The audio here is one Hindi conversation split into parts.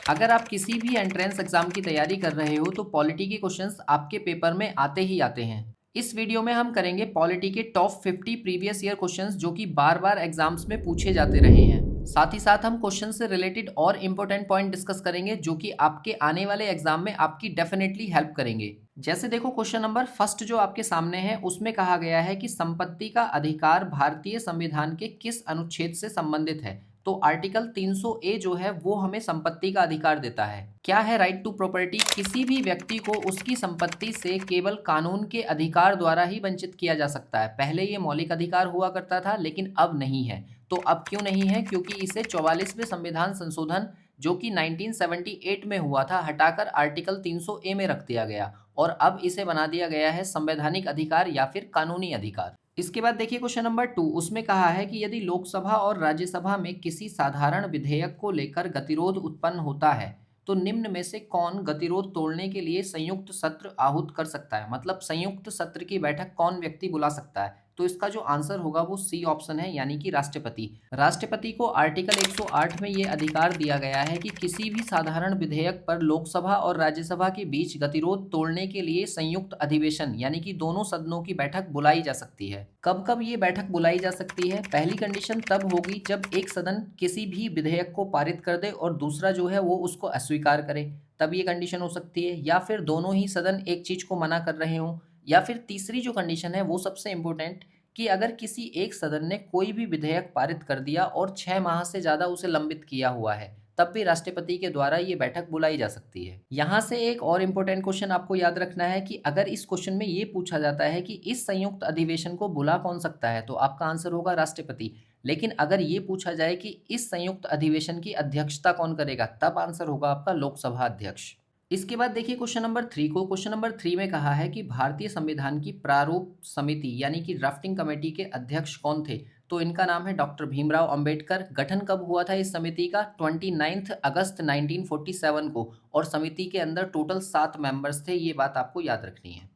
अगर आप किसी भी एंट्रेंस एग्जाम की तैयारी कर रहे हो तो पॉलिटी के क्वेश्चंस आपके पेपर में आते ही आते हैं। इस वीडियो में हम करेंगे पॉलिटी के टॉप 50 प्रीवियस ईयर क्वेश्चंस जो कि बार बार एग्जाम्स में पूछे जाते रहे हैं। साथ ही साथ हम क्वेश्चन से रिलेटेड और इंपॉर्टेंट पॉइंट डिस्कस करेंगे जो कि आपके आने वाले एग्जाम में आपकी डेफिनेटली हेल्प करेंगे। जैसे देखो, क्वेश्चन नंबर फर्स्ट जो आपके सामने है उसमें कहा गया है कि संपत्ति का अधिकार भारतीय संविधान के किस अनुच्छेद से संबंधित है। तो आर्टिकल 300 ए जो है वो हमें संपत्ति का अधिकार देता है। क्या है राइट टू प्रॉपर्टी? किसी भी व्यक्ति को उसकी संपत्ति से केवल कानून के अधिकार द्वारा ही वंचित किया जा सकता है। पहले ये मौलिक अधिकार हुआ करता था लेकिन अब नहीं है। तो अब क्यों नहीं है? क्योंकि इसे 44वें संविधान संशोधन जो कि 1978 में हुआ था हटाकर आर्टिकल 300 ए में रख दिया गया और अब इसे बना दिया गया है संवैधानिक अधिकार या फिर कानूनी अधिकार। इसके बाद देखिए क्वेश्चन नंबर 2, उसमें कहा है कि यदि लोकसभा और राज्यसभा में किसी साधारण विधेयक को लेकर गतिरोध उत्पन्न होता है तो निम्न में से कौन गतिरोध तोड़ने के लिए संयुक्त सत्र आहूत कर सकता है? मतलब संयुक्त सत्र की बैठक कौन व्यक्ति बुला सकता है? तो इसका जो आंसर होगा वो सी ऑप्शन है, यानी कि राष्ट्रपति। राष्ट्रपति को आर्टिकल 108 में ये अधिकार दिया गया है कि किसी भी साधारण विधेयक पर लोकसभा और राज्यसभा के बीच गतिरोध तोड़ने के लिए संयुक्त अधिवेशन यानी कि दोनों सदनों की बैठक बुलाई जा सकती है। कब कब ये बैठक बुलाई जा सकती है? पहली कंडीशन तब होगी जब एक सदन किसी भी विधेयक को पारित कर दे और दूसरा जो है वो उसको अस्वीकार करे, तब ये कंडीशन हो सकती है। या फिर दोनों ही सदन एक चीज को मना कर रहे हों। या फिर तीसरी जो कंडीशन है वो सबसे इम्पोर्टेंट, कि अगर किसी एक सदन ने कोई भी विधेयक पारित कर दिया और 6 माह से ज्यादा उसे लंबित किया हुआ है, तब भी राष्ट्रपति के द्वारा ये बैठक बुलाई जा सकती है। यहाँ से एक और इम्पोर्टेंट क्वेश्चन आपको याद रखना है कि अगर इस क्वेश्चन में ये पूछा जाता है कि इस संयुक्त अधिवेशन को बुला कौन सकता है, तो आपका आंसर होगा राष्ट्रपति। लेकिन अगर ये पूछा जाए कि इस संयुक्त अधिवेशन की अध्यक्षता कौन करेगा, तब आंसर होगा आपका लोकसभा अध्यक्ष। इसके बाद देखिए क्वेश्चन नंबर 3 को। क्वेश्चन नंबर 3 में कहा है कि भारतीय संविधान की प्रारूप समिति यानी कि ड्राफ्टिंग कमेटी के अध्यक्ष कौन थे? तो इनका नाम है डॉक्टर भीमराव अंबेडकर। गठन कब हुआ था इस समिति का? 29 अगस्त 1947 को। और समिति के अंदर टोटल 7 मेंबर्स थे, ये बात आपको याद रखनी है।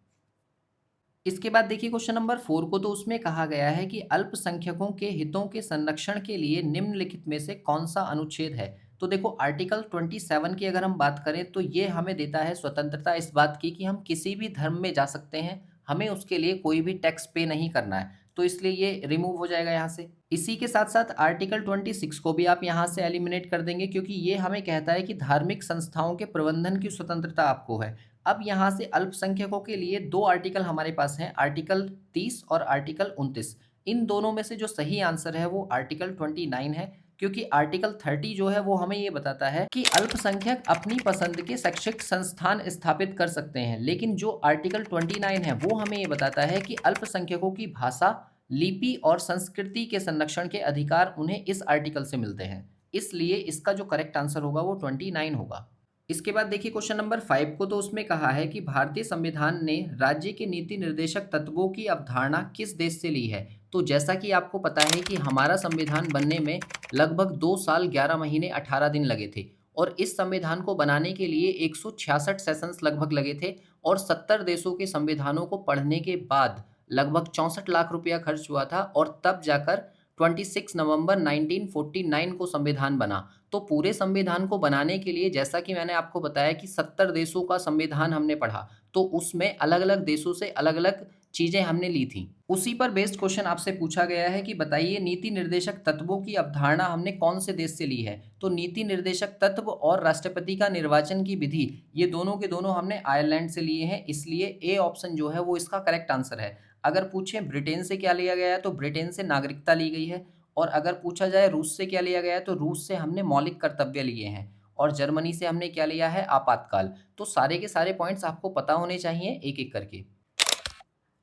इसके बाद देखिए क्वेश्चन नंबर 4 को। तो उसमें कहा गया है कि अल्पसंख्यकों के हितों के संरक्षण के लिए निम्नलिखित में से कौन सा अनुच्छेद है? तो देखो आर्टिकल 27 की अगर हम बात करें तो ये हमें देता है स्वतंत्रता इस बात की कि हम किसी भी धर्म में जा सकते हैं, हमें उसके लिए कोई भी टैक्स पे नहीं करना है, तो इसलिए ये रिमूव हो जाएगा यहाँ से। इसी के साथ साथ आर्टिकल 26 को भी आप यहाँ से एलिमिनेट कर देंगे क्योंकि ये हमें कहता है कि धार्मिक संस्थाओं के प्रबंधन की स्वतंत्रता आपको है। अब यहाँ से अल्पसंख्यकों के लिए 2 आर्टिकल हमारे पास हैं, आर्टिकल 30 और आर्टिकल 29। इन दोनों में से जो सही आंसर है वो आर्टिकल 29 है, क्योंकि आर्टिकल 30 जो है वो हमें ये बताता है कि अल्पसंख्यक अपनी पसंद के शैक्षिक संस्थान स्थापित कर सकते हैं। लेकिन जो आर्टिकल 29 है वो हमें ये बताता है कि अल्पसंख्यकों की भाषा, लिपि और संस्कृति के संरक्षण के अधिकार उन्हें इस आर्टिकल से मिलते हैं। इसलिए इसका जो करेक्ट आंसर होगा वो 29 होगा। इसके बाद देखिए क्वेश्चन नंबर 5 को। तो उसमें कहा है कि भारतीय संविधान ने राज्य के नीति निर्देशक तत्वों की अवधारणा किस देश से ली है? तो जैसा कि आपको पता है कि हमारा संविधान बनने में लगभग 2 साल 11 महीने 18 दिन लगे थे और इस संविधान को बनाने के लिए 166 सेशंस लगभग लगे थे और 70 देशों के संविधानों को पढ़ने के बाद लगभग 64 लाख रुपया खर्च हुआ था और तब जाकर 26 नवंबर 1949 को संविधान बना। तो पूरे संविधान को बनाने के लिए जैसा कि मैंने आपको बताया कि 70 देशों का संविधान हमने पढ़ा, तो उसमें अलग अलग देशों से अलग अलग चीजें हमने ली थी। उसी पर बेस्ड क्वेश्चन आपसे पूछा गया है कि बताइए नीति निर्देशक तत्वों की अवधारणा हमने कौन से देश से ली है? तो नीति निर्देशक तत्व और राष्ट्रपति का निर्वाचन की विधि, ये दोनों के दोनों हमने आयरलैंड से लिए हैं, इसलिए ए ऑप्शन जो है वो इसका करेक्ट आंसर है। अगर पूछे ब्रिटेन से क्या लिया गया है तो ब्रिटेन से नागरिकता ली गई है। और अगर पूछा जाए रूस से क्या लिया गया है तो रूस से हमने मौलिक कर्तव्य लिए हैं। और जर्मनी से हमने क्या लिया है? आपातकाल। तो सारे के सारे पॉइंट्स आपको पता होने चाहिए एक एक करके।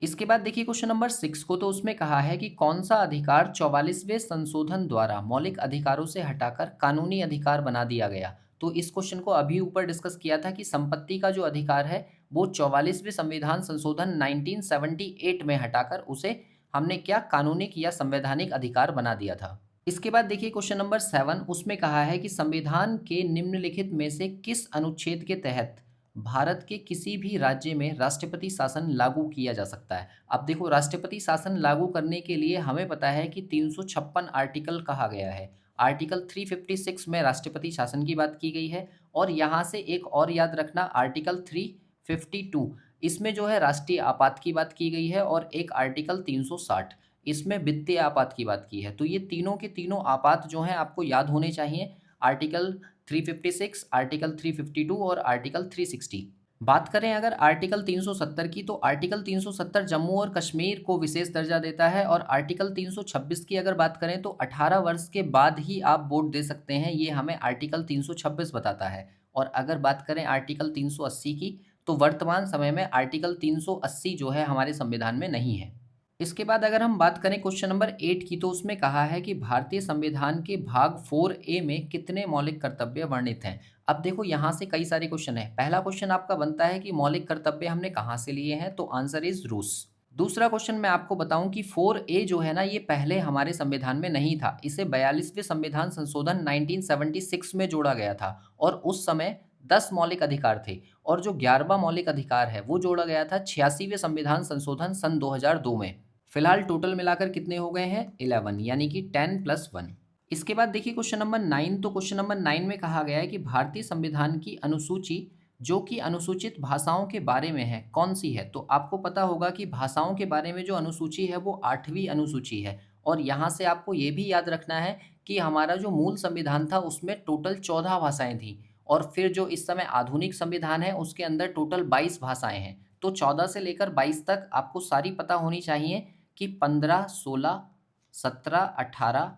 इसके बाद देखिए क्वेश्चन नंबर 6 को। तो उसमें कहा है कि कौन सा अधिकार 44वें संशोधन द्वारा मौलिक अधिकारों से हटाकर कानूनी अधिकार बना दिया गया? तो इस क्वेश्चन को अभी ऊपर डिस्कस किया था कि संपत्ति का जो अधिकार है वो 44वें संविधान संशोधन 1978 में हटाकर उसे हमने क्या कानूनिक या संवैधानिक अधिकार बना दिया था। इसके बाद देखिए क्वेश्चन नंबर 7, उसमें कहा है कि संविधान के निम्नलिखित में से किस अनुच्छेद के तहत भारत के किसी भी राज्य में राष्ट्रपति शासन लागू किया जा सकता है? अब देखो राष्ट्रपति शासन लागू करने के लिए हमें पता है कि 356 आर्टिकल कहा गया है। आर्टिकल 356 में राष्ट्रपति शासन की बात की गई है और यहाँ से एक और याद रखना, आर्टिकल 352 इसमें जो है राष्ट्रीय आपात की बात की गई है, और एक आर्टिकल 360 इसमें वित्तीय आपात की बात की है। तो ये तीनों के तीनों आपात जो हैं आपको याद होने चाहिए, आर्टिकल 356, आर्टिकल 352 और आर्टिकल 360। बात करें अगर आर्टिकल 370 की, तो आर्टिकल 370 जम्मू और कश्मीर को विशेष दर्जा देता है, और आर्टिकल 326 की अगर बात करें तो 18 वर्ष के बाद ही आप वोट दे सकते हैं, ये हमें आर्टिकल 326 बताता है। और अगर बात करें आर्टिकल 380 की, तो वर्तमान समय में आर्टिकल 380 जो है हमारे संविधान में नहीं है। इसके बाद अगर हम बात करें क्वेश्चन नंबर 8 की, तो उसमें कहा है कि भारतीय संविधान के भाग 4A में कितने मौलिक कर्तव्य वर्णित हैं। अब देखो यहाँ से कई सारे क्वेश्चन हैं। पहला क्वेश्चन आपका बनता है कि मौलिक कर्तव्य हमने कहाँ से लिए हैं, तो आंसर इज रूस। दूसरा क्वेश्चन मैं आपको बताऊं कि 4A जो है ना, ये पहले हमारे संविधान में नहीं था, इसे 42वें संविधान संशोधन 1976 में जोड़ा गया था, और उस समय 10 मौलिक अधिकार थे, और जो 11वां मौलिक अधिकार है वो जोड़ा गया था 86वें संविधान संशोधन सन 2002 में। फिलहाल टोटल मिलाकर कितने हो गए हैं, 11, यानी कि 10+1। इसके बाद देखिए क्वेश्चन नंबर 9, तो क्वेश्चन नंबर 9 में कहा गया है कि भारतीय संविधान की अनुसूची जो कि अनुसूचित भाषाओं के बारे में है, कौन सी है। तो आपको पता होगा कि भाषाओं के बारे में जो अनुसूची है वो 8वीं अनुसूची है, और यहाँ से आपको ये भी याद रखना है कि हमारा जो मूल संविधान था उसमें टोटल 14 भाषाएं थी, और फिर जो इस समय आधुनिक संविधान है उसके अंदर टोटल 22 भाषाएं हैं। तो 14 से लेकर 22 तक आपको सारी पता होनी चाहिए कि 15, 16, 17, 18,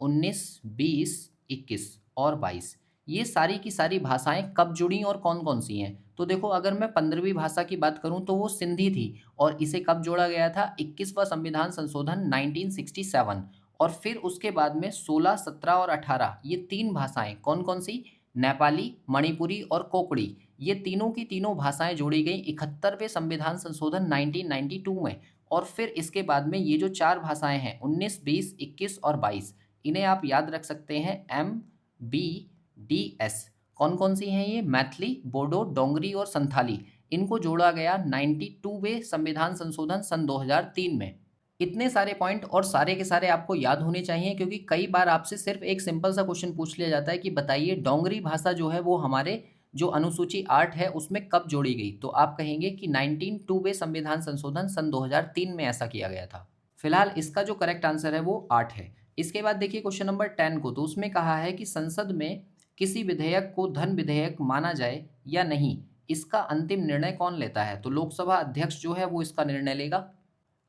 19, 20, 21 और 22 ये सारी की सारी भाषाएं कब जुड़ी और कौन कौन सी हैं। तो देखो अगर मैं 15वीं भाषा की बात करूं तो वो सिंधी थी, और इसे कब जोड़ा गया था, 21वां संविधान संशोधन 1967। और फिर उसके बाद में 16, 17 और 18 ये तीन भाषाएं कौन कौन सी, नेपाली, मणिपुरी और कोकड़ी, ये तीनों की तीनों भाषाएं जोड़ी गई 71वें संविधान संशोधन 1992 में। और फिर इसके बाद में ये जो चार भाषाएं हैं 19, 20, 21 और 22, इन्हें आप याद रख सकते हैं MBDS। कौन कौन सी हैं ये, मैथिली, बोडो, डोंगरी और संथाली। इनको जोड़ा गया 92वें संविधान संशोधन सन 2003 में। इतने सारे पॉइंट और सारे के सारे आपको याद होने चाहिए, क्योंकि कई बार आपसे सिर्फ एक सिंपल सा क्वेश्चन पूछ लिया जाता है कि बताइए डोंगरी भाषा जो है वो हमारे जो अनुसूची 8 है उसमें कब जोड़ी गई। तो आप कहेंगे कि 1992वें संविधान संशोधन सन 2003 में ऐसा किया गया था। फिलहाल इसका जो करेक्ट आंसर है वो 8 है। इसके बाद देखिए क्वेश्चन नंबर 10 को, तो उसमें कहा है कि संसद में किसी विधेयक को धन विधेयक माना जाए या नहीं, इसका अंतिम निर्णय कौन लेता है। तो लोकसभा अध्यक्ष जो है वो इसका निर्णय लेगा।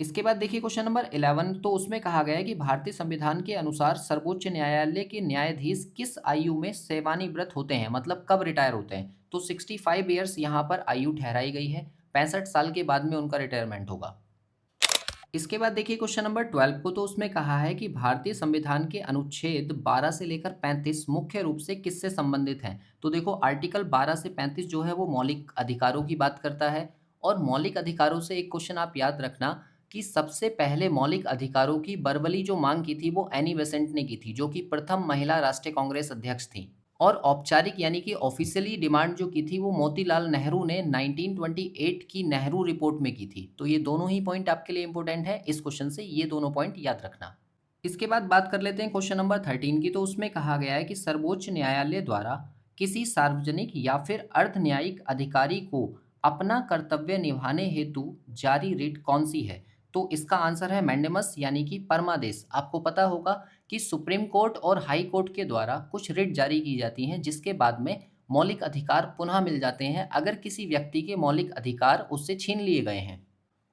इसके बाद देखिए क्वेश्चन नंबर 11, तो उसमें कहा गया है कि भारतीय संविधान के अनुसार सर्वोच्च न्यायालय के न्यायाधीश किस आयु में सेवानिवृत्त होते हैं, मतलब कब रिटायर होते हैं। तो 65 ईयर्स यहाँ पर आयु ठहराई गई है, 65 साल के बाद में उनका रिटायरमेंट होगा। इसके बाद देखिए क्वेश्चन नंबर 12 को, तो उसमें कहा है कि भारतीय संविधान के अनुच्छेद 12 से लेकर 35 मुख्य रूप से किससे संबंधित हैं। तो देखो आर्टिकल 12 से 35 जो है वो मौलिक अधिकारों की बात करता है, और मौलिक अधिकारों से एक क्वेश्चन आप याद रखना कि सबसे पहले मौलिक अधिकारों की बरबली जो मांग की थी वो एनी बेसेंट ने की थी, जो कि प्रथम महिला राष्ट्रीय कांग्रेस अध्यक्ष थी। और औपचारिक यानी कि ऑफिशियली डिमांड जो की थी वो मोतीलाल नेहरू ने 1928 की नेहरू रिपोर्ट में की थी। तो ये दोनों ही पॉइंट आपके लिए इंपॉर्टेंट है, इस क्वेश्चन से ये दोनों पॉइंट याद रखना। इसके बाद बात कर लेते हैं क्वेश्चन नंबर 13 की, तो उसमें कहा गया है कि सर्वोच्च न्यायालय द्वारा किसी सार्वजनिक या फिर अर्ध न्यायिक अधिकारी को अपना कर्तव्य निभाने हेतु जारी रिट कौन सी है। तो इसका आंसर है मैंडेमस यानी कि परमादेश। आपको पता होगा कि सुप्रीम कोर्ट और हाई कोर्ट के द्वारा कुछ रिट जारी की जाती हैं जिसके बाद में मौलिक अधिकार पुनः मिल जाते हैं अगर किसी व्यक्ति के मौलिक अधिकार उससे छीन लिए गए हैं।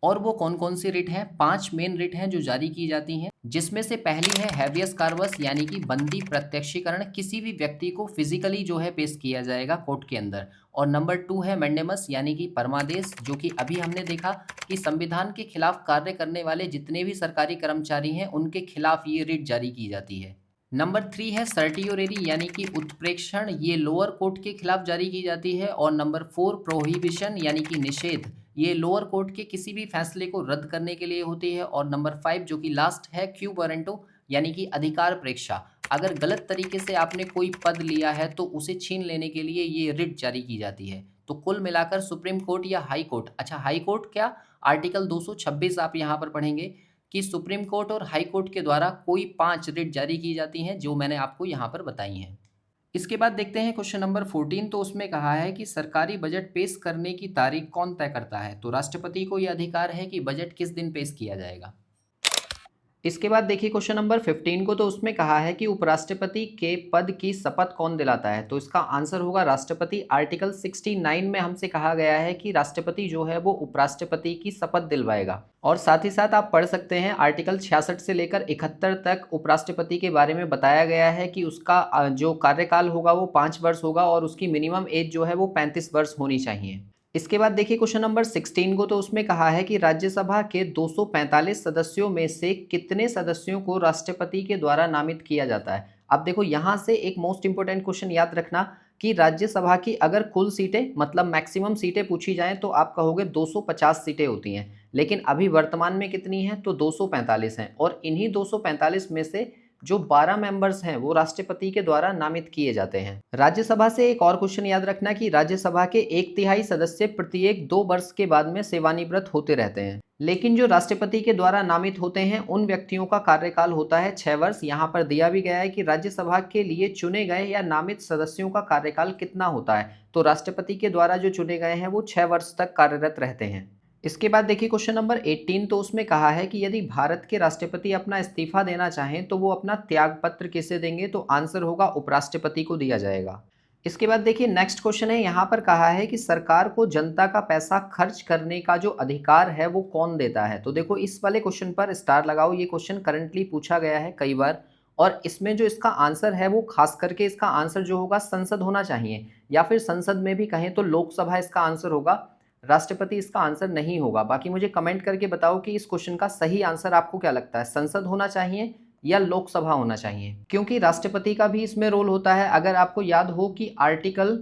और वो कौन कौन सी रिट हैं, 5 मेन रिट हैं जो जारी की जाती हैं, जिसमें से पहली है हैबियस कार्पस यानी कि बंदी प्रत्यक्षीकरण, किसी भी व्यक्ति को फिजिकली जो है पेश किया जाएगा कोर्ट के अंदर। और नंबर 2 है मैंडेमस यानी कि परमादेश, जो कि अभी हमने देखा कि संविधान के खिलाफ कार्य करने वाले जितने भी सरकारी कर्मचारी हैं उनके खिलाफ ये रिट जारी की जाती है। नंबर 3 है सर्टियोरेरी यानी कि उत्प्रेक्षण, ये लोअर कोर्ट के खिलाफ जारी की जाती है। और नंबर 4 प्रोहिबिशन यानी कि निषेध, ये लोअर कोर्ट के किसी भी फैसले को रद्द करने के लिए होती है। और नंबर 5 जो कि लास्ट है क्यू वारंटो यानी कि अधिकार प्रेक्षा, अगर गलत तरीके से आपने कोई पद लिया है तो उसे छीन लेने के लिए ये रिट जारी की जाती है। तो कुल मिलाकर सुप्रीम कोर्ट या हाई कोर्ट, अच्छा हाई कोर्ट क्या, आर्टिकल 226 आप यहाँ पर पढ़ेंगे कि सुप्रीम कोर्ट और हाई कोर्ट के द्वारा कोई 5 रिट जारी की जाती हैं जो मैंने आपको यहाँ पर बताई हैं। इसके बाद देखते हैं क्वेश्चन नंबर 14। तो उसमें कहा है कि सरकारी बजट पेश करने की तारीख कौन तय करता है। तो राष्ट्रपति को यह अधिकार है कि बजट किस दिन पेश किया जाएगा। इसके बाद देखिए क्वेश्चन नंबर 15 को। तो उसमें कहा है कि उपराष्ट्रपति के पद की शपथ कौन दिलाता है। तो इसका आंसर होगा राष्ट्रपति। आर्टिकल 69 में हमसे कहा गया है कि राष्ट्रपति जो है वो उपराष्ट्रपति की शपथ दिलवाएगा। और साथ ही साथ आप पढ़ सकते हैं आर्टिकल 66 से लेकर 71 तक उपराष्ट्रपति के बारे में बताया गया है कि उसका जो कार्यकाल होगा वो 5 वर्ष होगा और उसकी मिनिमम एज जो है वो 35 वर्ष होनी चाहिए। इसके बाद देखिए क्वेश्चन नंबर 16 को। तो उसमें कहा है कि राज्यसभा के 245 सदस्यों में से कितने सदस्यों को राष्ट्रपति के द्वारा नामित किया जाता है। अब देखो यहाँ से एक मोस्ट इंपोर्टेंट क्वेश्चन याद रखना कि राज्यसभा की अगर कुल सीटें मतलब मैक्सिमम सीटें पूछी जाएं तो आप कहोगे 250 सीटें होती हैं, लेकिन अभी वर्तमान में कितनी हैं तो 245 हैं। और इन्हीं 245 में से जो 12 मेंबर्स हैं वो राष्ट्रपति के द्वारा नामित किए जाते हैं। राज्यसभा से एक और क्वेश्चन याद रखना कि राज्यसभा के 1/3 सदस्य प्रत्येक 2 वर्ष के बाद में सेवानिवृत्त होते रहते हैं, लेकिन जो राष्ट्रपति के द्वारा नामित होते हैं उन व्यक्तियों का कार्यकाल होता है 6 वर्ष। यहाँ पर दिया भी गया है कि राज्यसभा के लिए चुने गए या नामित सदस्यों का कार्यकाल कितना होता है। तो राष्ट्रपति के द्वारा जो चुने गए हैं वो 6 वर्ष तक कार्यरत रहते हैं। इसके बाद देखिए क्वेश्चन नंबर 18। तो उसमें कहा है कि यदि भारत के राष्ट्रपति अपना इस्तीफा देना चाहें तो वो अपना त्याग पत्र किसे देंगे। तो आंसर होगा उपराष्ट्रपति को दिया जाएगा। इसके बाद देखिए नेक्स्ट क्वेश्चन है, यहाँ पर कहा है कि सरकार को जनता का पैसा खर्च करने का जो अधिकार है वो कौन देता है। तो देखो इस वाले क्वेश्चन पर स्टार लगाओ, ये क्वेश्चन करंटली पूछा गया है कई बार और इसमें जो इसका आंसर है वो खास करके इसका आंसर जो होगा संसद होना चाहिए, या फिर संसद में भी कहें तो लोकसभा इसका आंसर होगा, राष्ट्रपति इसका आंसर नहीं होगा। बाकी मुझे कमेंट करके बताओ कि इस क्वेश्चन का सही आंसर आपको क्या लगता है, संसद होना चाहिए या लोकसभा होना चाहिए, क्योंकि राष्ट्रपति का भी इसमें रोल होता है। अगर आपको याद हो कि आर्टिकल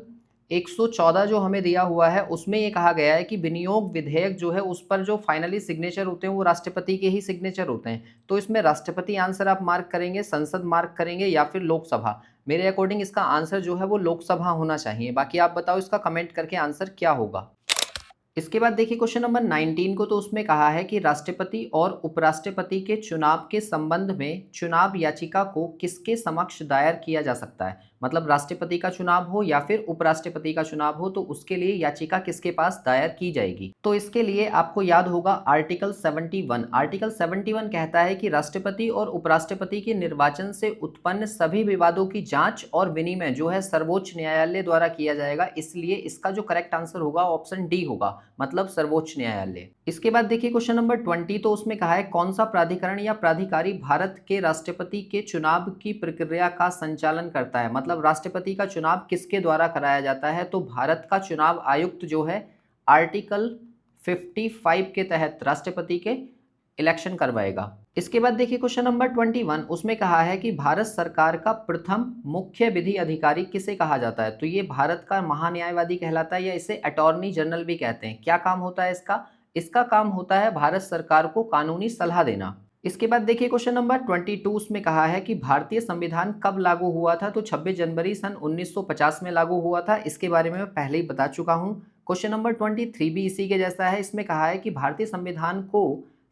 114 जो हमें दिया हुआ है उसमें ये कहा गया है कि विनियोग विधेयक जो है उस पर जो फाइनली सिग्नेचर होते हैं वो राष्ट्रपति के ही सिग्नेचर होते हैं। तो इसमें राष्ट्रपति आंसर आप मार्क करेंगे, संसद मार्क करेंगे या फिर लोकसभा। मेरे अकॉर्डिंग इसका आंसर जो है वो लोकसभा होना चाहिए। बाकी आप बताओ इसका कमेंट करके आंसर क्या होगा। इसके बाद देखिए क्वेश्चन नंबर 19 को। तो उसमें कहा है कि राष्ट्रपति और उपराष्ट्रपति के चुनाव के संबंध में चुनाव याचिका को किसके समक्ष दायर किया जा सकता है। मतलब राष्ट्रपति का चुनाव हो या फिर उपराष्ट्रपति का चुनाव हो तो उसके लिए याचिका किसके पास दायर की जाएगी। तो इसके लिए आपको याद होगा आर्टिकल 71। आर्टिकल 71 कहता है कि राष्ट्रपति और उपराष्ट्रपति के निर्वाचन से उत्पन्न सभी विवादों की जांच और विनिमय जो है सर्वोच्च न्यायालय द्वारा किया जाएगा। इसलिए इसका जो करेक्ट आंसर होगा ऑप्शन डी होगा, मतलब सर्वोच्च न्यायालय। इसके बाद देखिए क्वेश्चन नंबर 20। तो उसमें कहा है कौन सा प्राधिकरण या प्राधिकारी भारत के राष्ट्रपति के चुनाव की प्रक्रिया का संचालन करता है। मतलब राष्ट्रपति का चुनाव किसके द्वारा कराया जाता है। तो भारत का चुनाव आयुक्त जो है आर्टिकल 55 के तहत राष्ट्रपति के इलेक्शन करवाएगा। इसके बाद देखिए क्वेश्चन नंबर 21। उसमें कहा है कि भारत सरकार का प्रथम मुख्य विधि अधिकारी किसे कहा जाता है। तो ये भारत का महान्यायवादी कहलाता है या इसे अटॉर्नी जनरल भी कहते हैं। क्या काम होता है इसका, इसका काम होता है भारत सरकार को कानूनी सलाह देना। इसके बाद देखिए क्वेश्चन नंबर 22। उसमें कहा है कि भारतीय संविधान कब लागू हुआ था। तो 26 जनवरी सन 1950 में लागू हुआ था। इसके बारे में मैं पहले ही बता चुका हूँ। क्वेश्चन नंबर 23 भी इसी के जैसा है। इसमें कहा है कि भारतीय संविधान को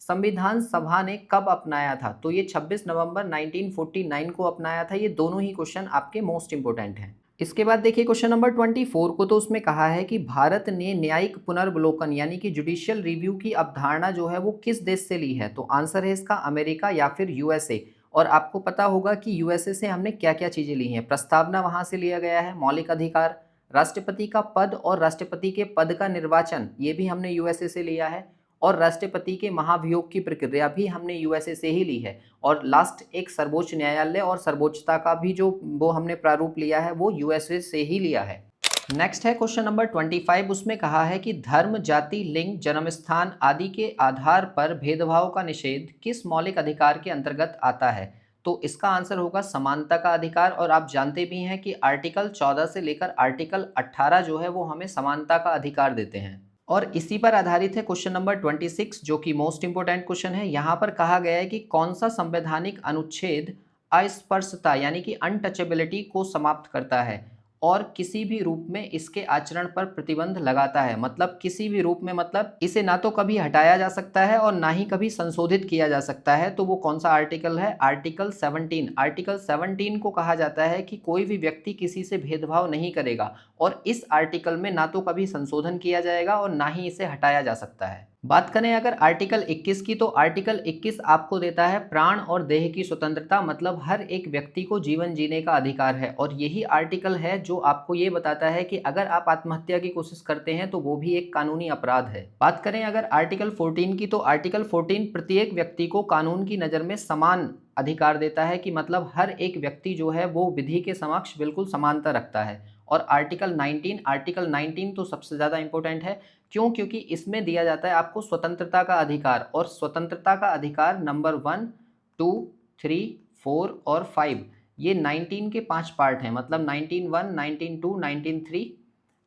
संविधान सभा ने कब अपनाया था। तो ये 26 नवंबर 1949 को अपनाया था। ये दोनों ही क्वेश्चन आपके मोस्ट इंपोर्टेंट हैं। इसके बाद देखिए क्वेश्चन नंबर 24 को। तो उसमें कहा है कि भारत ने न्यायिक पुनर्वलोकन यानी कि जुडिशियल रिव्यू की अवधारणा जो है वो किस देश से ली है। तो आंसर है इसका अमेरिका या फिर यूएसए। और आपको पता होगा कि यूएसए से हमने क्या क्या चीज़ें ली हैं। प्रस्तावना वहाँ से लिया गया है, मौलिक अधिकार, राष्ट्रपति का पद और राष्ट्रपति के पद का निर्वाचन ये भी हमने यूएसए से लिया है, और राष्ट्रपति के महाभियोग की प्रक्रिया भी हमने यूएसए से ही ली है। और लास्ट एक सर्वोच्च न्यायालय और सर्वोच्चता का भी जो वो हमने प्रारूप लिया है वो यूएसए से ही लिया है। नेक्स्ट है क्वेश्चन नंबर 25। उसमें कहा है कि धर्म, जाति, लिंग, जन्मस्थान आदि के आधार पर भेदभाव का निषेध किस मौलिक अधिकार के अंतर्गत आता है। तो इसका आंसर होगा समानता का अधिकार। और आप जानते भी हैं कि आर्टिकल 14 से लेकर आर्टिकल 18 जो है वो हमें समानता का अधिकार देते हैं। और इसी पर आधारित है क्वेश्चन नंबर 26 जो कि मोस्ट इंपोर्टेंट क्वेश्चन है। यहाँ पर कहा गया है कि कौन सा संवैधानिक अनुच्छेद अस्पर्शता यानी कि अनटचेबिलिटी को समाप्त करता है। और किसी भी रूप में इसके आचरण पर प्रतिबंध लगाता है। मतलब किसी भी रूप में, मतलब इसे ना तो कभी हटाया जा सकता है और ना ही कभी संशोधित किया जा सकता है। तो वो कौन सा आर्टिकल है? आर्टिकल 17। आर्टिकल 17 को कहा जाता है कि कोई भी व्यक्ति किसी से भेदभाव नहीं करेगा और इस आर्टिकल में ना तो कभी संशोधन किया जाएगा और ना ही इसे हटाया जा सकता है। बात करें अगर आर्टिकल 21 की, तो आर्टिकल 21 आपको देता है प्राण और देह की स्वतंत्रता, मतलब हर एक व्यक्ति को जीवन जीने का अधिकार है। और यही आर्टिकल है जो आपको ये बताता है कि अगर आप आत्महत्या की कोशिश करते हैं तो वो भी एक कानूनी अपराध है। बात करें अगर आर्टिकल 14 की, तो आर्टिकल 14 प्रत्येक व्यक्ति को कानून की नज़र में समान अधिकार देता है कि मतलब हर एक व्यक्ति जो है वो विधि के समक्ष बिल्कुल समानता रखता है। और आर्टिकल 19 तो सबसे ज़्यादा इंपॉर्टेंट है। क्यों? क्योंकि इसमें दिया जाता है आपको स्वतंत्रता का अधिकार, और स्वतंत्रता का अधिकार नंबर 1, 2, 3, 4 और 5, ये 19 के 5 पार्ट हैं। मतलब 19(1), 19(2), 19(3),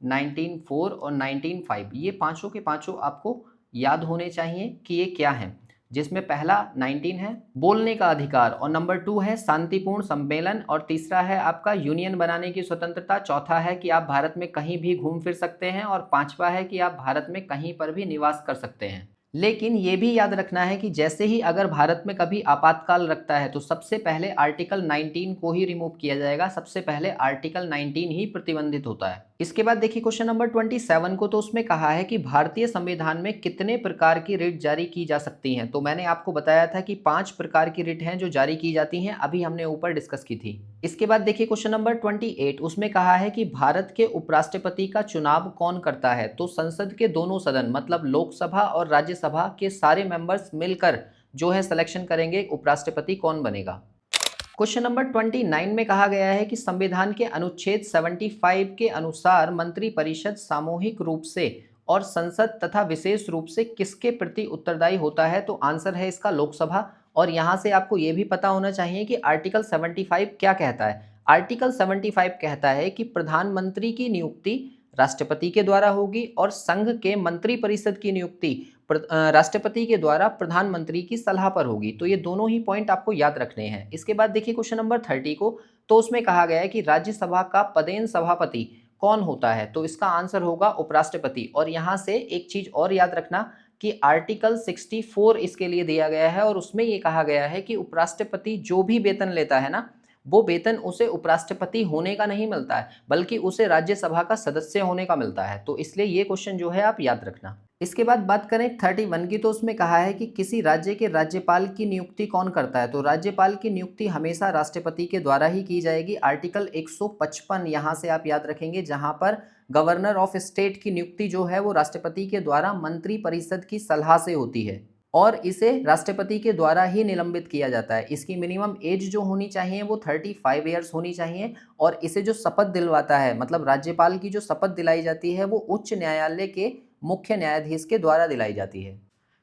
19(4) और 19(5), ये पांचों के पांचों आपको याद होने चाहिए कि ये क्या हैं। जिसमें पहला 19 है बोलने का अधिकार, और नंबर 2 है शांतिपूर्ण सम्मेलन, और तीसरा है आपका यूनियन बनाने की स्वतंत्रता, चौथा है कि आप भारत में कहीं भी घूम फिर सकते हैं, और पांचवा है कि आप भारत में कहीं पर भी निवास कर सकते हैं। लेकिन ये भी याद रखना है कि जैसे ही अगर भारत में कभी आपातकाल रखता है तो सबसे पहले आर्टिकल 19 को ही रिमूव किया जाएगा। सबसे पहले आर्टिकल 19 ही प्रतिबंधित होता है। इसके बाद देखिए क्वेश्चन नंबर 27 को, तो उसमें कहा है कि भारतीय संविधान में कितने प्रकार की रिट जारी की जा सकती हैं। तो मैंने आपको बताया था कि 5 प्रकार की रिट हैं जो जारी की जाती हैं, अभी हमने ऊपर डिस्कस की थी। इसके बाद देखिए क्वेश्चन नंबर 28, उसमें कहा है कि भारत के उपराष्ट्रपति का चुनाव कौन करता है। तो संसद के दोनों सदन, मतलब लोकसभा और राज्यसभा के सारे मेंबर्स मिलकर जो है सिलेक्शन करेंगे उपराष्ट्रपति कौन बनेगा। क्वेश्चन नंबर 29 में कहा गया है कि संविधान के अनुच्छेद 75 के अनुसार मंत्रिपरिषद सामूहिक रूप से और संसद तथा विशेष रूप से किसके प्रति उत्तरदायी होता है। तो आंसर है इसका लोकसभा। और यहां से आपको यह भी पता होना चाहिए कि आर्टिकल 75 क्या कहता है। आर्टिकल 75 कहता है कि प्रधानमंत्री की नियुक्ति राष्ट्रपति के द्वारा होगी और संघ के मंत्रिपरिषद की नियुक्ति राष्ट्रपति के द्वारा प्रधानमंत्री की सलाह पर होगी। तो ये दोनों ही पॉइंट आपको याद रखने हैं। इसके बाद देखिए क्वेश्चन नंबर 30 को, तो उसमें कहा गया है कि राज्यसभा का पदेन सभापति कौन होता है। तो इसका आंसर होगा उपराष्ट्रपति। और यहाँ से एक चीज और याद रखना कि आर्टिकल 64 इसके लिए दिया गया है, और उसमें ये कहा गया है कि उपराष्ट्रपति जो भी वेतन लेता है ना, वो वेतन उसे उपराष्ट्रपति होने का नहीं मिलता है, बल्कि उसे राज्यसभा का सदस्य होने का मिलता है। तो इसलिए ये क्वेश्चन जो है आप याद रखना। इसके बाद बात करें 31 की, तो उसमें कहा है कि किसी राज्य के राज्यपाल की नियुक्ति कौन करता है। तो राज्यपाल की नियुक्ति हमेशा राष्ट्रपति के द्वारा ही की जाएगी। आर्टिकल 155 यहाँ से आप याद रखेंगे, जहाँ पर गवर्नर ऑफ स्टेट की नियुक्ति जो है वो राष्ट्रपति के द्वारा मंत्रिपरिषद की सलाह से होती है, और इसे राष्ट्रपति के द्वारा ही निलंबित किया जाता है। इसकी मिनिमम एज जो होनी चाहिए वो 35 ईयर्स होनी चाहिए, और इसे जो शपथ दिलवाता है, मतलब राज्यपाल की जो शपथ दिलाई जाती है वो उच्च न्यायालय के मुख्य न्यायाधीश के द्वारा दिलाई जाती है।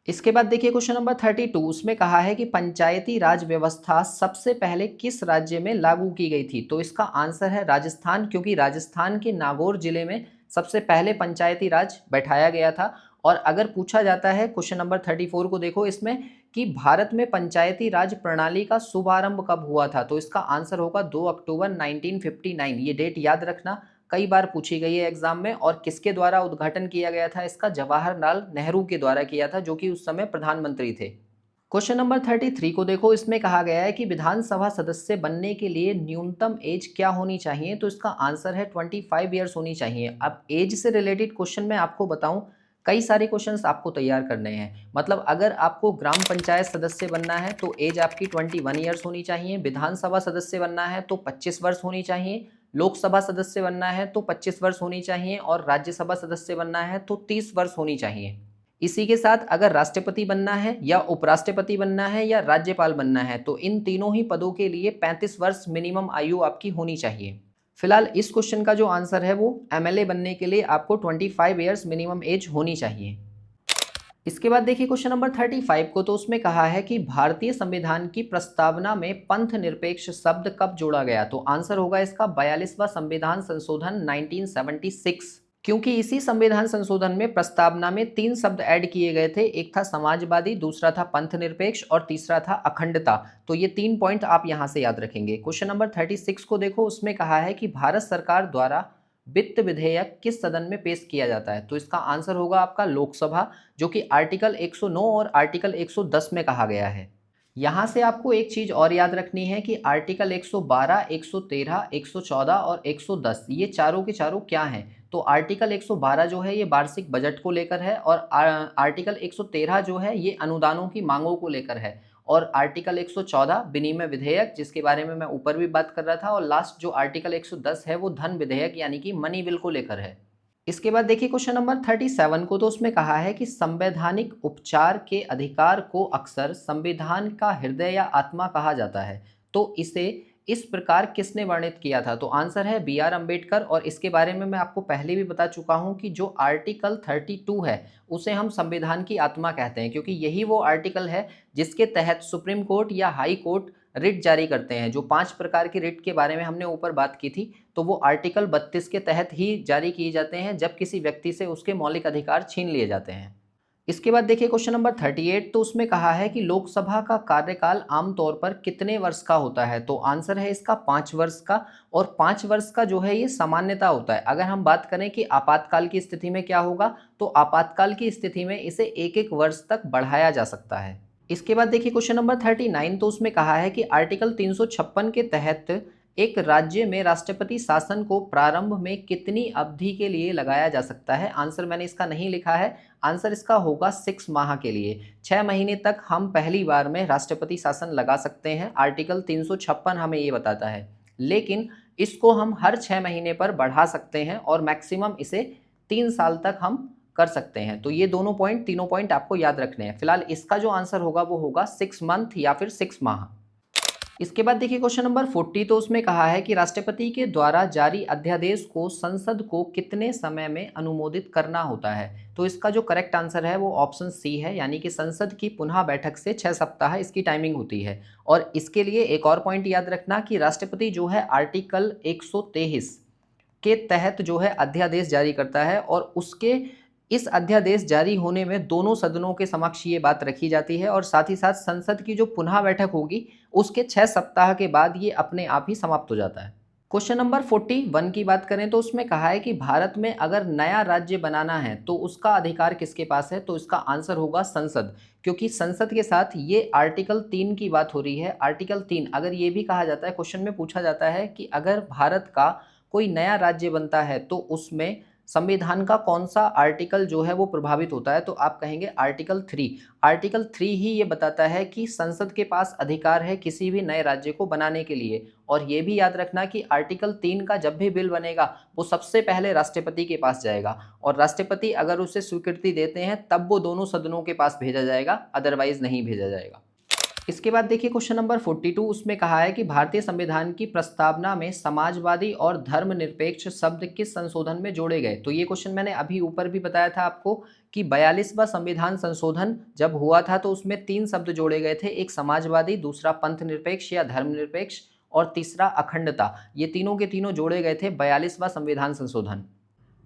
इसके बाद देखिए क्वेश्चन नंबर 32, उसमें कहा है कि पंचायती राज व्यवस्था सबसे पहले किस राज्य में लागू की गई थी। तो इसका आंसर है राजस्थान, क्योंकि राजस्थान के नागौर जिले में सबसे पहले पंचायती राज बैठाया गया था। और अगर पूछा जाता है क्वेश्चन नंबर 34 को, देखो इसमें कि भारत में पंचायती राज प्रणाली का शुभारंभ कब हुआ था। तो इसका आंसर होगा 2 अक्टूबर 1959। ये डेट याद रखना, कई बार पूछी गई है एग्जाम में। और किसके द्वारा उद्घाटन किया गया था इसका? जवाहरलाल नेहरू के द्वारा किया था, जो कि उस समय प्रधानमंत्री थे। क्वेश्चन नंबर 33 को देखो, इसमें कहा गया है कि विधानसभा सदस्य बनने के लिए न्यूनतम एज क्या होनी चाहिए। तो इसका आंसर है 25 ईयर्स होनी चाहिए। अब एज से रिलेटेड क्वेश्चन मैं आपको बताऊं, कई सारे क्वेश्चंस आपको तैयार करने हैं। मतलब अगर आपको ग्राम पंचायत सदस्य बनना है तो एज आपकी 21 ईयर्स होनी चाहिए। विधानसभा सदस्य बनना है तो 25 वर्ष होनी चाहिए। लोकसभा सदस्य बनना है तो 25 वर्ष होनी चाहिए, और राज्यसभा सदस्य बनना है तो 30 वर्ष होनी चाहिए। इसी के साथ अगर राष्ट्रपति बनना है या उपराष्ट्रपति बनना है या राज्यपाल बनना है तो इन तीनों ही पदों के लिए 35 वर्ष मिनिमम आयु आपकी होनी चाहिए। फिलहाल इस क्वेश्चन का जो आंसर है वो एमएलए बनने के लिए आपको 25 ईयर्स मिनिमम एज होनी चाहिए। इसके बाद देखिए क्वेश्चन नंबर 35 को, तो उसमें कहा है कि भारतीय संविधान की प्रस्तावना में पंथ निरपेक्ष शब्द कब जोड़ा गया। तो आंसर होगा इसका 42वां संविधान संशोधन 1976 क्योंकि इसी संविधान संशोधन में प्रस्तावना में 3 शब्द ऐड किए गए थे, एक था समाजवादी, दूसरा था पंथ निरपेक्ष और तीसरा था अखंडता। तो ये 3 पॉइंट आप यहाँ से याद रखेंगे। क्वेश्चन नंबर 36 को देखो, उसमें कहा है कि भारत सरकार द्वारा वित्त विधेयक किस सदन में पेश किया जाता है। तो इसका आंसर होगा आपका लोकसभा, जो कि आर्टिकल 109 और आर्टिकल 110 में कहा गया है। यहाँ से आपको एक चीज और याद रखनी है कि आर्टिकल 112, 113, 114 और 110 ये चारों के चारों क्या हैं। तो आर्टिकल 112 जो है ये वार्षिक बजट को लेकर है, और आर्टिकल 113 जो है ये अनुदानों की मांगों को लेकर है, और आर्टिकल 114 विनिमय विधेयक जिसके बारे में मैं ऊपर भी बात कर रहा था, और लास्ट जो आर्टिकल 110 है वो धन विधेयक यानी कि मनी बिल को लेकर है। इसके बाद देखिए क्वेश्चन नंबर 37 को, तो उसमें कहा है कि संवैधानिक उपचार के अधिकार को अक्सर संविधान का हृदय या आत्मा कहा जाता है। तो इसे इस प्रकार किसने वर्णित किया था। तो आंसर है बी आर अम्बेडकर, और इसके बारे में मैं आपको पहले भी बता चुका हूं कि जो आर्टिकल 32 है उसे हम संविधान की आत्मा कहते हैं, क्योंकि यही वो आर्टिकल है जिसके तहत सुप्रीम कोर्ट या हाई कोर्ट रिट जारी करते हैं। जो 5 प्रकार की रिट के बारे में हमने ऊपर बात की थी, तो वो आर्टिकल 32 के तहत ही जारी किए जाते हैं जब किसी व्यक्ति से उसके मौलिक अधिकार छीन लिए जाते हैं। इसके बाद देखिए क्वेश्चन नंबर 38, तो उसमें कहा है कि लोकसभा का कार्यकाल आमतौर पर कितने वर्ष का होता है। तो आंसर है इसका 5 वर्ष का, और 5 वर्ष का जो है ये सामान्यता होता है। अगर हम बात करें कि आपातकाल की स्थिति में क्या होगा, तो आपातकाल की स्थिति में इसे 1-1 वर्ष तक बढ़ाया जा सकता है। इसके बाद देखिए क्वेश्चन नंबर 39, तो उसमें कहा है कि आर्टिकल 356 के तहत एक राज्य में राष्ट्रपति शासन को प्रारंभ में कितनी अवधि के लिए लगाया जा सकता है। आंसर मैंने इसका नहीं लिखा है, आंसर इसका होगा 6 माह के लिए। 6 महीने तक हम पहली बार में राष्ट्रपति शासन लगा सकते हैं, आर्टिकल 356 हमें ये बताता है। लेकिन इसको हम हर 6 महीने पर बढ़ा सकते हैं, और मैक्सिमम इसे 3 साल तक हम कर सकते हैं। तो ये तीनों पॉइंट आपको याद रखने हैं। फिलहाल इसका जो आंसर होगा वो होगा 6 मंथ या फिर 6 माह। इसके बाद देखिए क्वेश्चन नंबर 40, तो उसमें कहा है कि राष्ट्रपति के द्वारा जारी अध्यादेश को संसद को कितने समय में अनुमोदित करना होता है। तो इसका जो करेक्ट आंसर है वो ऑप्शन सी है, यानी कि संसद की पुनः बैठक से 6 सप्ताह इसकी टाइमिंग होती है। और इसके लिए एक और पॉइंट याद रखना कि राष्ट्रपति जो है आर्टिकल 123 के तहत जो है अध्यादेश जारी करता है, और उसके इस अध्यादेश जारी होने में दोनों सदनों के समक्ष ये बात रखी जाती है, और साथ ही साथ संसद की जो पुनः बैठक होगी उसके 6 सप्ताह के बाद ये अपने आप ही समाप्त हो जाता है। क्वेश्चन नंबर 41 की बात करें, तो उसमें कहा है कि भारत में अगर नया राज्य बनाना है तो उसका अधिकार किसके पास है। तो इसका आंसर होगा संसद, क्योंकि संसद के साथ ये आर्टिकल 3 की बात हो रही है। आर्टिकल 3 अगर ये भी कहा जाता है, क्वेश्चन में पूछा जाता है कि अगर भारत का कोई नया राज्य बनता है तो उसमें संविधान का कौन सा आर्टिकल जो है वो प्रभावित होता है, तो आप कहेंगे आर्टिकल 3। आर्टिकल 3 ही ये बताता है कि संसद के पास अधिकार है किसी भी नए राज्य को बनाने के लिए। और ये भी याद रखना कि आर्टिकल 3 का जब भी बिल बनेगा वो सबसे पहले राष्ट्रपति के पास जाएगा, और राष्ट्रपति अगर उसे स्वीकृति देते हैं तब वो दोनों सदनों के पास भेजा जाएगा, अदरवाइज नहीं भेजा जाएगा। इसके बाद देखिए क्वेश्चन नंबर 42, उसमें कहा है कि भारतीय संविधान की प्रस्तावना में समाजवादी और धर्मनिरपेक्ष शब्द किस संशोधन में जोड़े गए। तो ये क्वेश्चन मैंने अभी ऊपर भी बताया था आपको कि 42वां संविधान संशोधन जब हुआ था तो उसमें 3 शब्द जोड़े गए थे, एक समाजवादी, दूसरा पंथ निरपेक्ष या धर्मनिरपेक्ष, और तीसरा अखंडता। ये तीनों के तीनों जोड़े गए थे 42वां संविधान संशोधन।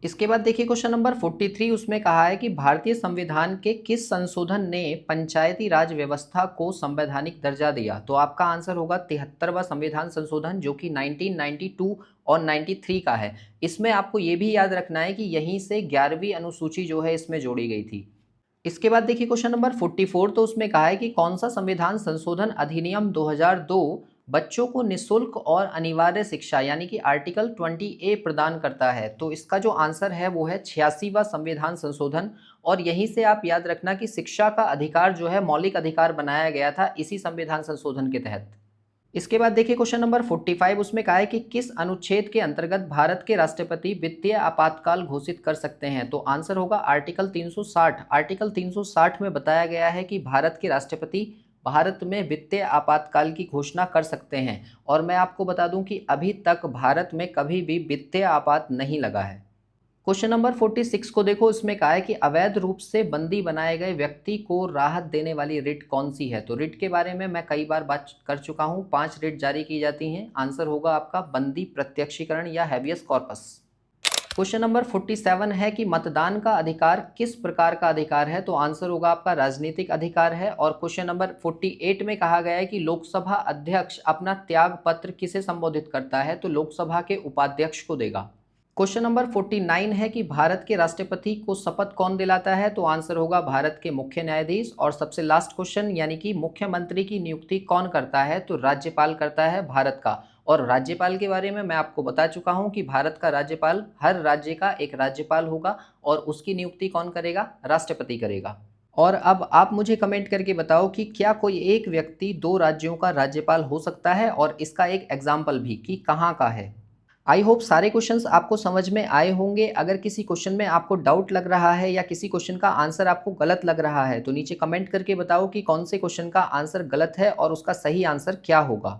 इसके बाद देखिए क्वेश्चन नंबर 43, उसमें कहा है कि भारतीय संविधान के किस संशोधन ने पंचायती राज व्यवस्था को संवैधानिक दर्जा दिया। तो आपका आंसर होगा 73वां संविधान संशोधन, जो कि 1992 और 93 का है। इसमें आपको ये भी याद रखना है कि यहीं से 11वीं अनुसूची जो है इसमें जोड़ी गई थी। इसके बाद देखिए क्वेश्चन नंबर 44, तो उसमें कहा है कि कौन सा संविधान संशोधन अधिनियम 2002 बच्चों को निःशुल्क और अनिवार्य शिक्षा यानी कि आर्टिकल 20A प्रदान करता है। तो इसका जो आंसर है वो है 86वां संविधान संशोधन, और यहीं से आप याद रखना कि शिक्षा का अधिकार जो है मौलिक अधिकार बनाया गया था इसी संविधान संशोधन के तहत। इसके बाद देखिए क्वेश्चन नंबर 45, उसमें कहा है कि किस अनुच्छेद के अंतर्गत भारत के राष्ट्रपति वित्तीय आपातकाल घोषित कर सकते हैं। तो आंसर होगा आर्टिकल 360। आर्टिकल 360 में बताया गया है कि भारत के राष्ट्रपति भारत में वित्तीय आपातकाल की घोषणा कर सकते हैं, और मैं आपको बता दूं कि अभी तक भारत में कभी भी वित्तीय आपात नहीं लगा है। क्वेश्चन नंबर 46 को देखो, इसमें कहा है कि अवैध रूप से बंदी बनाए गए व्यक्ति को राहत देने वाली रिट कौन सी है। तो रिट के बारे में मैं कई बार बात कर चुका हूं, 5 रिट जारी की जाती हैं। आंसर होगा आपका बंदी प्रत्यक्षीकरण या हैबियस कॉर्पस। क्वेश्चन नंबर 47 है कि मतदान का अधिकार किस प्रकार का अधिकार है, तो आंसर होगा आपका राजनीतिक अधिकार है। और क्वेश्चन नंबर 48 में कहा गया है कि लोकसभा अध्यक्ष अपना त्याग पत्र किसे संबोधित करता है, तो लोकसभा के उपाध्यक्ष को देगा। क्वेश्चन नंबर 49 है कि भारत के राष्ट्रपति को शपथ कौन दिलाता है, तो आंसर होगा भारत के मुख्य न्यायाधीश। और सबसे लास्ट क्वेश्चन यानी कि मुख्यमंत्री की नियुक्ति कौन करता है, तो राज्यपाल करता है भारत का। और राज्यपाल के बारे में मैं आपको बता चुका हूं कि भारत का राज्यपाल हर राज्य का एक राज्यपाल होगा और उसकी नियुक्ति कौन करेगा, राष्ट्रपति करेगा। और अब आप मुझे कमेंट करके बताओ कि क्या कोई एक व्यक्ति 2 राज्यों का राज्यपाल हो सकता है, और इसका एक एग्जाम्पल भी कि कहाँ का है। आई होप सारे क्वेश्चंस आपको समझ में आए होंगे। अगर किसी क्वेश्चन में आपको डाउट लग रहा है या किसी क्वेश्चन का आंसर आपको गलत लग रहा है तो नीचे कमेंट करके बताओ कि कौन से क्वेश्चन का आंसर गलत है और उसका सही आंसर क्या होगा।